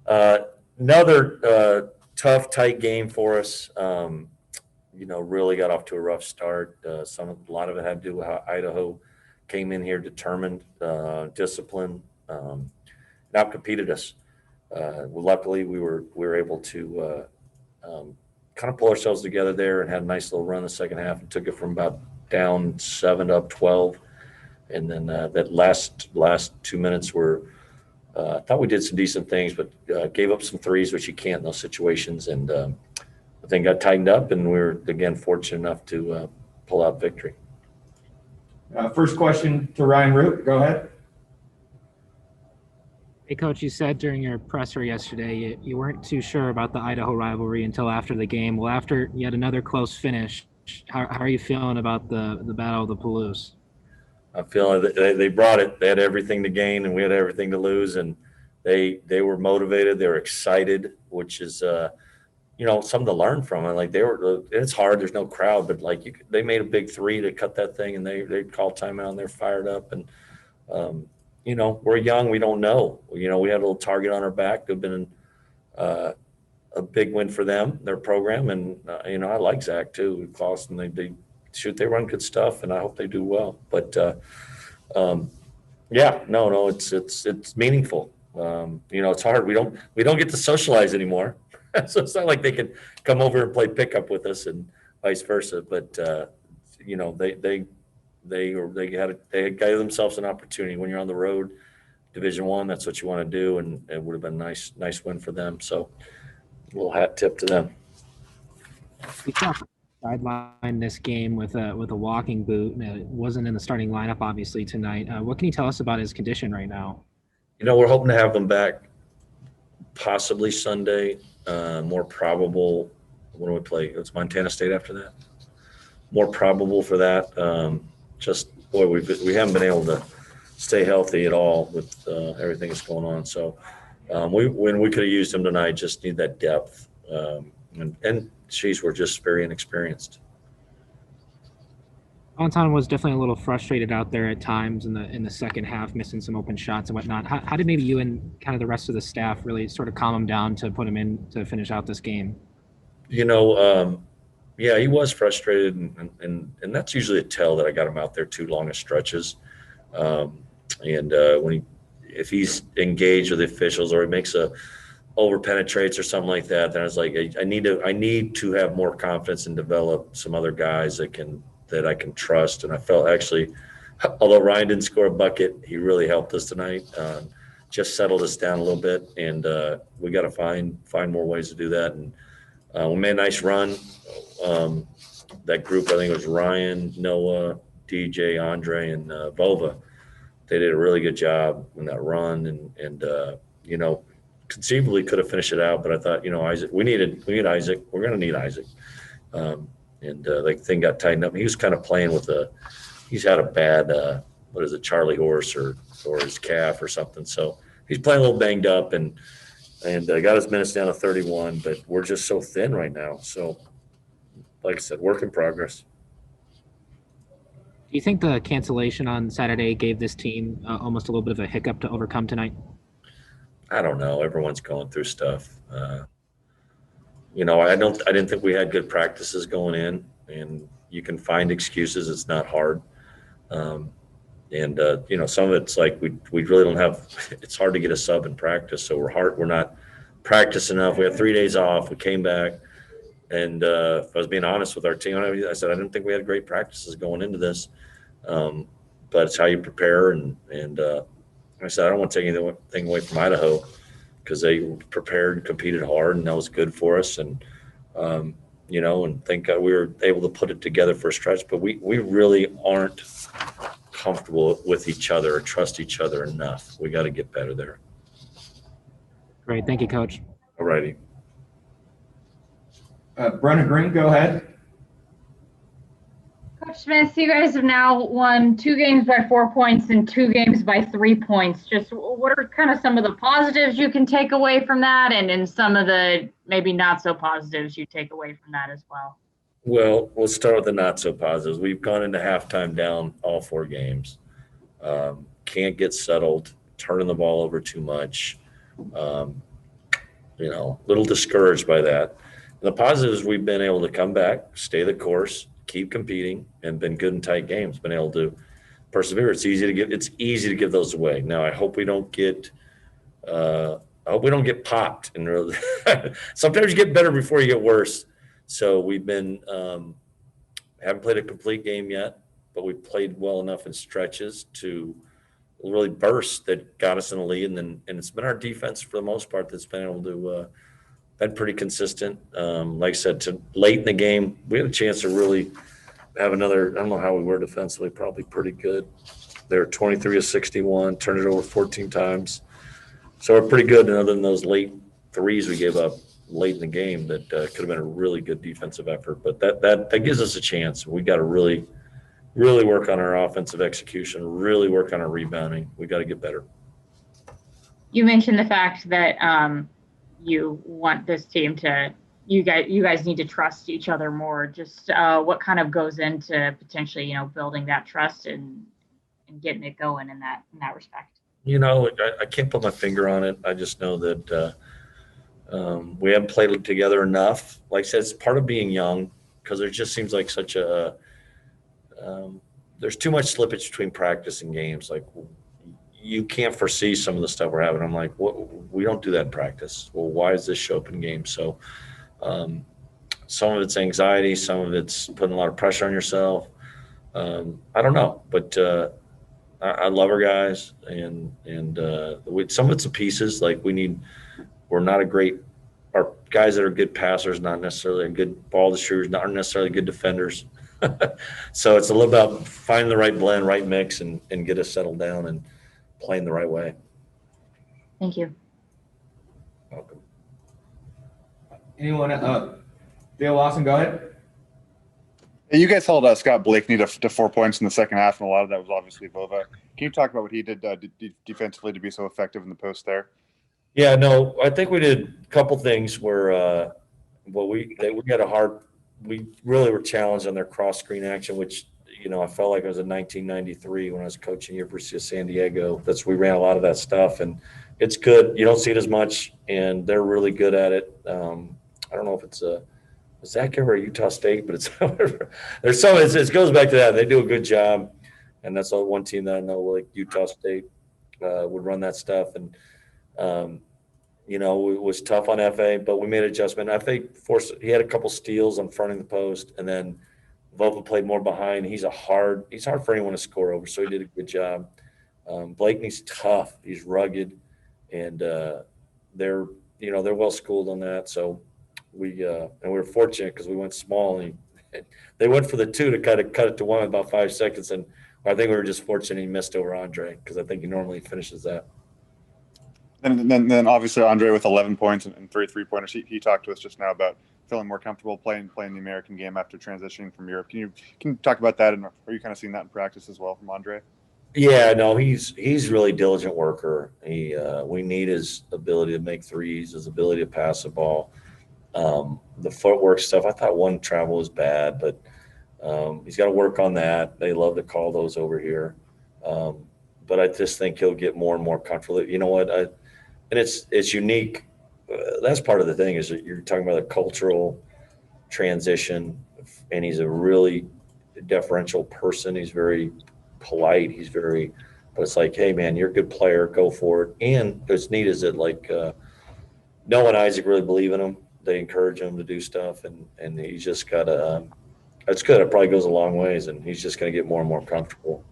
Uh, another tough, tight game for us. Really got off to a rough start. A lot of it had to do with how Idaho came in here determined, disciplined, outcompeted us. Luckily, we were able to kind of pull ourselves together there and had a nice little run the second half and took it from about down 7 up 12. And then that last 2 minutes were I thought we did some decent things, but gave up some threes, which you can't in those situations. And I think got tightened up, and we were, again, fortunate enough to pull out victory. First question to Ryan Root. Go ahead. Hey, Coach, you said during your presser yesterday you weren't too sure about the Idaho rivalry until after the game. Well, after yet another close finish, how are you feeling about the Battle of the Palouse? I feel like they brought it. They had everything to gain, and we had everything to lose. And they were motivated. They were excited, which is something to learn from. And like it's hard. There's no crowd, but like they made a big three to cut that thing, and they called timeout, and they're fired up. And we're young. We don't know. We had a little target on our back. They've been a big win for them, their program. And, I like Zach too. Clausen, they run good stuff, and I hope they do well. But, it's meaningful. It's hard. We don't get to socialize anymore. So it's not like they can come over and play pickup with us and vice versa. But, they gave themselves an opportunity. When you're on the road, Division I, that's what you want to do, and it would have been a nice win for them. So a little hat tip to them. You sidelined this game with a walking boot. It wasn't in the starting lineup, obviously, tonight. What can you tell us about his condition right now? We're hoping to have him back possibly Sunday. More probable. When do we play? It's Montana State after that. More probable for that. We haven't been able to stay healthy at all with everything that's going on. So we could have used him tonight. Just need that depth. We're just very inexperienced. Valentine was definitely a little frustrated out there at times in the second half, missing some open shots and whatnot. How did maybe you and kind of the rest of the staff really sort of calm him down to put him in to finish out this game? Yeah, he was frustrated, and that's usually a tell that I got him out there too long of stretches. If he's engaged with the officials or he makes over penetrates or something like that, then I was like, I need to have more confidence and develop some other guys that I can trust. And I felt actually, although Ryan didn't score a bucket, he really helped us tonight. Just settled us down a little bit, and we got to find more ways to do that. And we made a nice run. That group, I think it was Ryan, Noah, DJ, Andre, and Bova. They did a really good job in that run, and conceivably could have finished it out. But I thought, Isaac, we need Isaac. We're going to need Isaac. The thing got tightened up. He was kind of playing he's had a bad, Charlie horse or his calf or something. So he's playing a little banged up and got his minutes down to 31, but we're just so thin right now. So, like I said, work in progress. Do you think the cancellation on Saturday gave this team almost a little bit of a hiccup to overcome tonight? I don't know. Everyone's going through stuff. I didn't think we had good practices going in, and you can find excuses. It's not hard. Some of it's like we really don't have. It's hard to get a sub in practice, so we're not practiced enough. We had 3 days off. We came back, and if I was being honest with our team, I said I didn't think we had great practices going into this, but it's how you prepare. And I said I don't want to take anything away from Idaho because they prepared and competed hard, and that was good for us. And and thank God we were able to put it together for a stretch. But we really aren't comfortable with each other or trust each other enough. We got to get better there. Great. Thank you, Coach. All righty. Brenna Green, go ahead. Coach Smith, you guys have now won 2 games by 4 points and 2 games by 3 points. Just what are kind of some of the positives you can take away from that, and some of the maybe not so positives you take away from that as well? Well, we'll start with the not so positives. We've gone into halftime down all 4 games. Can't get settled, turning the ball over too much. a little discouraged by that. And the positives, we've been able to come back, stay the course, keep competing, and been good in tight games. Been able to persevere. It's easy to give those away. Now I hope we don't get popped. And really, sometimes you get better before you get worse. So we've been haven't played a complete game yet, but we played well enough in stretches to really burst that got us in the lead. And it's been our defense for the most part that's been able to been pretty consistent. Like I said, to late in the game, we had a chance to really have another. I don't know how we were defensively, probably pretty good. They were 23 of 61, turned it over 14 times. So we're pretty good. And other than those late threes we gave up late in the game, that could have been a really good defensive effort. But that gives us a chance. We got to really work on our offensive execution, really work on our rebounding. We got to get better. You mentioned the fact that you want this team to, you guys need to trust each other more. Just what kind of goes into potentially, building that trust and getting it going in that respect? I can't put my finger on it. I just know that we haven't played together enough. Like I said, it's part of being young, because there just seems like such a there's too much slippage between practice and games. Like, you can't foresee some of the stuff we're having. I'm like, we don't do that in practice. Well, why does this show up in games? So some of it's anxiety, some of it's putting a lot of pressure on yourself. I don't know, but I love our guys, and some of it's the pieces. Like, our guys that are good passers, not necessarily a good ball distributors, not necessarily good defenders. So it's a little about finding the right blend, right mix, and get us settled down and playing the right way. Thank you. Welcome. Anyone? Dale Lawson, go ahead. Hey, you guys held Scott Blakeney to 4 points in the second half, and a lot of that was obviously Vova. Can you talk about what he did defensively to be so effective in the post there? Yeah, no, I think we did a couple things where we really were challenged on their cross screen action, which I felt like it was in 1993 when I was coaching University of San Diego. We ran a lot of that stuff, and it's good. You don't see it as much, and they're really good at it. I don't know if it's Zach ever at Utah State, but it's there's some. It goes back to that. They do a good job, and that's all one team that I know, like Utah State, would run that stuff, and it was tough on FA, but we made an adjustment. FA he had a couple steals on fronting the post, and then Vova played more behind. He's hard for anyone to score over, so he did a good job. Blakeney's tough. He's rugged, and they're well schooled on that. So we were fortunate because we went small, and they went for the two to kind of cut it to one in about 5 seconds, and I think we were just fortunate he missed over Andre, because I think he normally finishes that. And then obviously Andre with 11 points and 3 3-pointers. He talked to us just now about feeling more comfortable playing the American game after transitioning from Europe. Can you talk about that? And are you kind of seeing that in practice as well from Andre? Yeah, no, he's really diligent worker. We need his ability to make threes, his ability to pass the ball, the footwork stuff. I thought one travel was bad, but he's got to work on that. They love to call those over here, but I just think he'll get more and more comfortable. You know what? And it's unique. That's part of the thing, is that you're talking about a cultural transition, and he's a really deferential person. He's very polite. But it's like, hey man, you're a good player, go for it. And what's neat is that Noah and Isaac really believe in him. They encourage him to do stuff, and he's just got to. That's good. It probably goes a long ways, and he's just going to get more and more comfortable.